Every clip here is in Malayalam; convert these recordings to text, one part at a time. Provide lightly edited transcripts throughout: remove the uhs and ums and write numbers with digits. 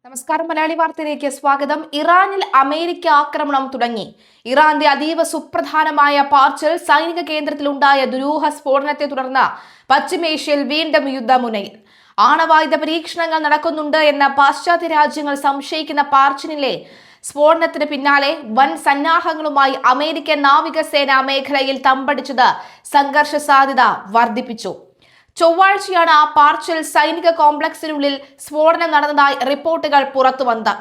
നമസ്കാരം. മലയാളി വാർത്തയിലേക്ക് സ്വാഗതം. ഇറാനിൽ അമേരിക്ക ആക്രമണം തുടങ്ങി. ഇറാന്റെ അതീവ സുപ്രധാനമായ പാർച്ചിൽ സൈനിക കേന്ദ്രത്തിലുണ്ടായ ദുരൂഹ സ്ഫോടനത്തെ തുടർന്ന് പശ്ചിമേഷ്യയിൽ വീണ്ടും യുദ്ധമുനയിൽ. ആണവായുധ പരീക്ഷണങ്ങൾ നടക്കുന്നുണ്ട് എന്ന പാശ്ചാത്യ രാജ്യങ്ങൾ സംശയിക്കുന്ന പാർച്ചിലിലെ സ്ഫോടനത്തിന് പിന്നാലെ വൻ സന്നാഹങ്ങളുമായി അമേരിക്കൻ നാവികസേന മേഖലയിൽ തമ്പടിച്ചത് സംഘർഷ സാധ്യത വർദ്ധിപ്പിച്ചു. ചൊവ്വാഴ്ചയാണ് പാർച്ചിൽ സൈനിക കോംപ്ലക്സിനുള്ളിൽ സ്ഫോടനം നടന്നതായി റിപ്പോർട്ടുകൾ പുറത്തുവന്നത്.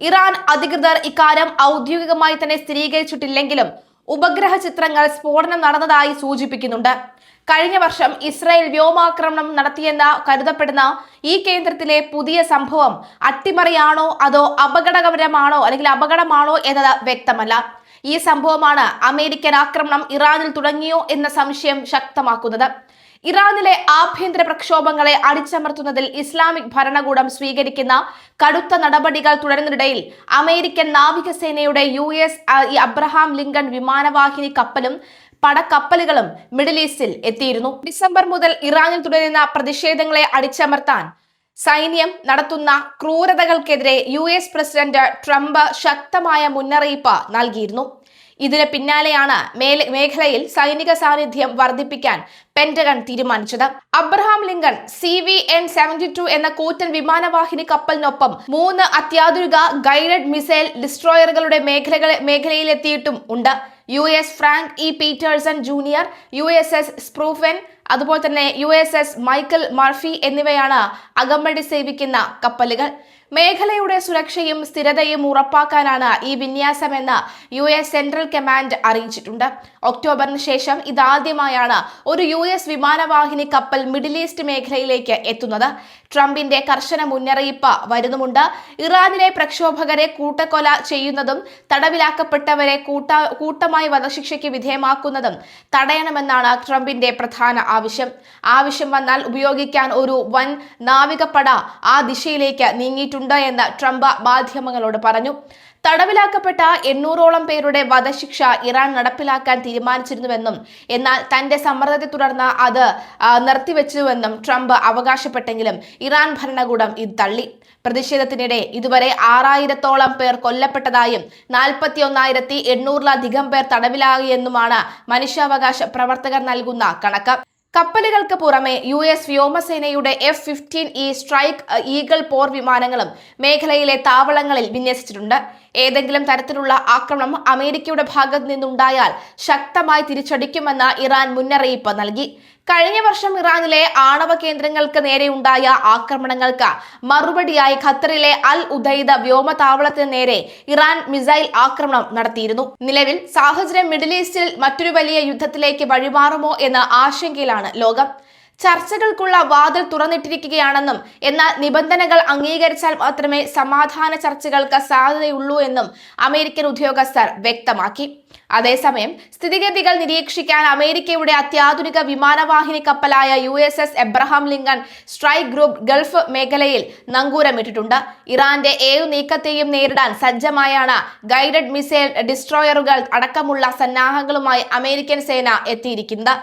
ഇറാൻ അധികൃതർ ഇക്കാര്യം ഔദ്യോഗികമായി തന്നെ സ്ഥിരീകരിച്ചിട്ടില്ലെങ്കിലും ഉപഗ്രഹ ചിത്രങ്ങൾ സ്ഫോടനം നടന്നതായി സൂചിപ്പിക്കുന്നുണ്ട്. കഴിഞ്ഞ വർഷം ഇസ്രായേൽ വ്യോമാക്രമണം നടത്തിയെന്ന് കരുതപ്പെടുന്ന ഈ കേന്ദ്രത്തിലെ പുതിയ സംഭവം അട്ടിമറിയാണോ അതോ അപകടമാണോ എന്നത് വ്യക്തമല്ല. ഈ സംഭവമാണ് അമേരിക്കൻ ആക്രമണം ഇറാനിൽ തുടങ്ങിയോ എന്ന സംശയം ശക്തമാക്കുന്നത്. ഇറാനിലെ ആഭ്യന്തര പ്രക്ഷോഭങ്ങളെ അടിച്ചമർത്തുന്നതിൽ ഇസ്ലാമിക് ഭരണകൂടം സ്വീകരിക്കുന്ന കടുത്ത നടപടികൾ തുടരുന്നതിനിടയിൽ അമേരിക്കൻ നാവികസേനയുടെ US അബ്രഹാം ലിങ്കൺ വിമാനവാഹിനി കപ്പലും പടക്കപ്പലുകളും മിഡിൽ ഈസ്റ്റിൽ എത്തിയിരുന്നു. ഡിസംബർ മുതൽ ഇറാനിൽ തുടരുന്ന പ്രതിഷേധങ്ങളെ അടിച്ചമർത്താൻ സൈന്യം നടത്തുന്ന ക്രൂരതകൾക്കെതിരെ US പ്രസിഡന്റ് ട്രംപ് ശക്തമായ മുന്നറിയിപ്പ് നൽകിയിരുന്നു. ഇതിന് പിന്നാലെയാണ് മേഖലയിൽ സൈനിക സാന്നിധ്യം വർദ്ധിപ്പിക്കാൻ പെന്റഗൺ തീരുമാനിച്ചത്. അബ്രഹാം ലിങ്കൺ CVN-72 എന്ന കൂറ്റൻ വിമാനവാഹിനി കപ്പലിനൊപ്പം 3 അത്യാധുനിക ഗൈഡഡ് മിസൈൽ ഡിസ്ട്രോയറുകളുടെ മേഖലയിലെത്തിയിട്ടും ഉണ്ട്. US Frank Peterson junior, USS Spruance, അതുപോലെ തന്നെ USS മൈക്കൽ മർഫി എന്നിവയാണ് അകമ്പടി സേവിക്കുന്ന കപ്പലുകൾ. മേഖലയുടെ സുരക്ഷയും സ്ഥിരതയും ഉറപ്പാക്കാനാണ് ഈ വിന്യാസമെന്ന് US സെൻട്രൽ കമാൻഡ് അറിയിച്ചിട്ടുണ്ട്. ഒക്ടോബറിന് ശേഷം ഇതാദ്യമായാണ് ഒരു US വിമാനവാഹിനി കപ്പൽ മിഡിൽ ഈസ്റ്റ് മേഖലയിലേക്ക് എത്തുന്നത്. ട്രംപിന്റെ കർശന മുന്നറിയിപ്പ് വരുന്നുമുണ്ട്. ഇറാനിലെ പ്രക്ഷോഭകരെ കൂട്ടക്കൊല ചെയ്യുന്നതും തടവിലാക്കപ്പെട്ടവരെ കൂട്ടമായി വധശിക്ഷയ്ക്ക് വിധേയമാക്കുന്നതും തടയണമെന്നാണ് ട്രംപിന്റെ പ്രധാന ആവശ്യം വന്നാൽ ഉപയോഗിക്കാൻ ഒരു വൻ നാവികപ്പട ആ ദിശയിലേക്ക് നീങ്ങിയിട്ടുണ്ട് എന്ന് ട്രംപ് മാധ്യമങ്ങളോട് പറഞ്ഞു. തടവിലാക്കപ്പെട്ട 800ഓളം പേരുടെ വധശിക്ഷ ഇറാൻ നടപ്പിലാക്കാൻ തീരുമാനിച്ചിരുന്നുവെന്നും എന്നാൽ തന്റെ സമ്മർദ്ദത്തെ തുടർന്ന് അത് നിർത്തിവെച്ചുവെന്നും ട്രംപ് അവകാശപ്പെട്ടെങ്കിലും ഇറാൻ ഭരണകൂടം ഇത് തള്ളി. പ്രതിഷേധത്തിനിടെ ഇതുവരെ 6000ഓളം പേർ കൊല്ലപ്പെട്ടതായും 41,800-ലധികം പേർ തടവിലായെന്നുമാണ് മനുഷ്യാവകാശ പ്രവർത്തകർ നൽകുന്ന കണക്ക്. കപ്പലുകൾക്ക് പുറമെ US വ്യോമസേനയുടെ F-15E സ്ട്രൈക്ക് ഈഗിൾ പോർ വിമാനങ്ങളും മേഖലയിലെ താവളങ്ങളിൽ വിന്യസിച്ചിട്ടുണ്ട്. ഏതെങ്കിലും തരത്തിലുള്ള ആക്രമണം അമേരിക്കയുടെ ഭാഗത്തു നിന്നുണ്ടായാൽ ശക്തമായി തിരിച്ചടിക്കുമെന്ന് ഇറാൻ മുന്നറിയിപ്പ് നൽകി. കഴിഞ്ഞ വർഷം ഇറാനിലെ ആണവ കേന്ദ്രങ്ങൾക്ക് നേരെയുണ്ടായ ആക്രമണങ്ങൾക്ക് മറുപടിയായി ഖത്തറിലെ അൽ ഉദൈദ വ്യോമതാവളത്തിന് നേരെ ഇറാൻ മിസൈൽ ആക്രമണം നടത്തിയിരുന്നു. നിലവിൽ സാഹചര്യം മിഡിൽ ഈസ്റ്റിൽ മറ്റൊരു വലിയ യുദ്ധത്തിലേക്ക് വഴിമാറുമോ എന്ന ആശങ്കയിലാണ് ലോകം. ചർച്ചകൾക്കുള്ള വാതിൽ തുറന്നിട്ടിരിക്കുകയാണെന്നും എന്നാൽ നിബന്ധനകൾ അംഗീകരിച്ചാൽ മാത്രമേ സമാധാന ചർച്ചകൾക്ക് സാധ്യതയുള്ളൂ എന്നും അമേരിക്കൻ ഉദ്യോഗസ്ഥർ വ്യക്തമാക്കി. അതേസമയം സ്ഥിതിഗതികൾ നിരീക്ഷിക്കാൻ അമേരിക്കയുടെ അത്യാധുനിക വിമാനവാഹിനി കപ്പലായ USS Abraham Lincoln strike group Gulf മേഖലയിൽ നങ്കൂരമിട്ടിട്ടുണ്ട്. ഇറാന്റെ ഏതു നീക്കത്തെയും നേരിടാൻ സജ്ജമായാണ് ഗൈഡഡ് മിസൈൽ ഡിസ്ട്രോയറുകൾ അടക്കമുള്ള സന്നാഹങ്ങളുമായി അമേരിക്കൻ സേന എത്തിയിരിക്കുന്നത്.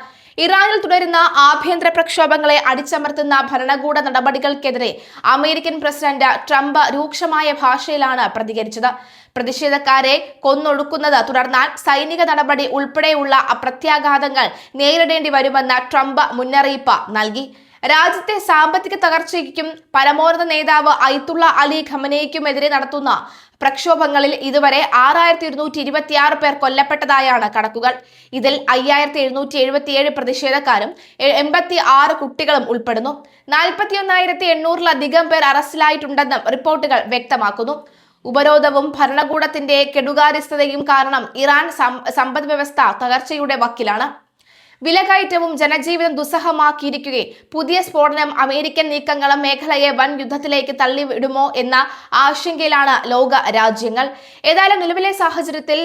ഇറാനിൽ തുടരുന്ന ആഭ്യന്തര പ്രക്ഷോഭങ്ങളെ അടിച്ചമർത്തുന്ന ഭരണകൂട നടപടികൾക്കെതിരെ അമേരിക്കൻ പ്രസിഡന്റ് ട്രംപ് രൂക്ഷമായ ഭാഷയിലാണ് പ്രതികരിച്ചത്. പ്രതിഷേധക്കാരെ കൊന്നൊടുക്കുന്നത് തുടർന്നാൽ സൈനിക നടപടി ഉൾപ്പെടെയുള്ള പ്രത്യാഘാതങ്ങൾ നേരിടേണ്ടി വരുമെന്ന് ട്രംപ് മുന്നറിയിപ്പ് നൽകി. രാജ്യത്തെ സാമ്പത്തിക തകർച്ചയ്ക്കും പരമോന്നത നേതാവ് അയത്തുള്ള അലി ഖമനേയ്ക്കുമെതിരെ നടത്തുന്ന പ്രക്ഷോഭങ്ങളിൽ ഇതുവരെ 6226 പേർ കൊല്ലപ്പെട്ടതായാണ് കണക്കുകൾ. ഇതിൽ 5777 പ്രതിഷേധക്കാരും 86 കുട്ടികളും ഉൾപ്പെടുന്നു. 41,800-ലധികം പേർ അറസ്റ്റിലായിട്ടുണ്ടെന്നും റിപ്പോർട്ടുകൾ വ്യക്തമാക്കുന്നു. ഉപരോധവും ഭരണകൂടത്തിന്റെ കെടുകാര്യസ്ഥതയും കാരണം ഇറാൻ സമ്പദ് വ്യവസ്ഥ തകർച്ചയുടെ വക്കിലാണ്. വിലകയറ്റവും ജനജീവിതം ദുസ്സഹമാക്കിയിരിക്കെ പുതിയ സ്ഫോടനം അമേരിക്കൻ നീക്കങ്ങളും മേഖലയെ വൻ യുദ്ധത്തിലേക്ക് തള്ളിവിടുമോ എന്ന ആശങ്കയിലാണ് ലോക രാജ്യങ്ങൾ. ഏതായാലും നിലവിലെ സാഹചര്യത്തിൽ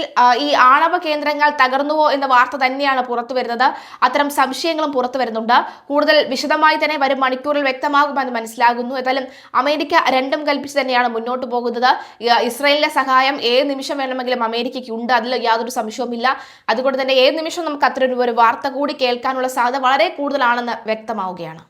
ഈ ആണവ കേന്ദ്രങ്ങൾ തകർന്നുവോ എന്ന വാർത്ത തന്നെയാണ് പുറത്തു വരുന്നത്. അത്തരം സംശയങ്ങളും പുറത്തു വരുന്നുണ്ട്. കൂടുതൽ വിശദമായി തന്നെ വരും മണിക്കൂറിൽ വ്യക്തമാകുമെന്ന് മനസ്സിലാകുന്നു. ഏതായാലും അമേരിക്ക രണ്ടും കൽപ്പിച്ച് തന്നെയാണ് മുന്നോട്ട് പോകുന്നത്. ഇസ്രായേലിന്റെ സഹായം ഏത് നിമിഷം വേണമെങ്കിലും അമേരിക്കയ്ക്ക് ഉണ്ട്, അതിൽ യാതൊരു സംശയവുമില്ല. അതുകൊണ്ട് തന്നെ ഏത് നിമിഷം നമുക്ക് അത്തരം ഒരു വാർത്ത കൂടി കേൾക്കാനുള്ള സാധ്യത വളരെ കൂടുതലാണെന്ന് വ്യക്തമാവുകയാണ്.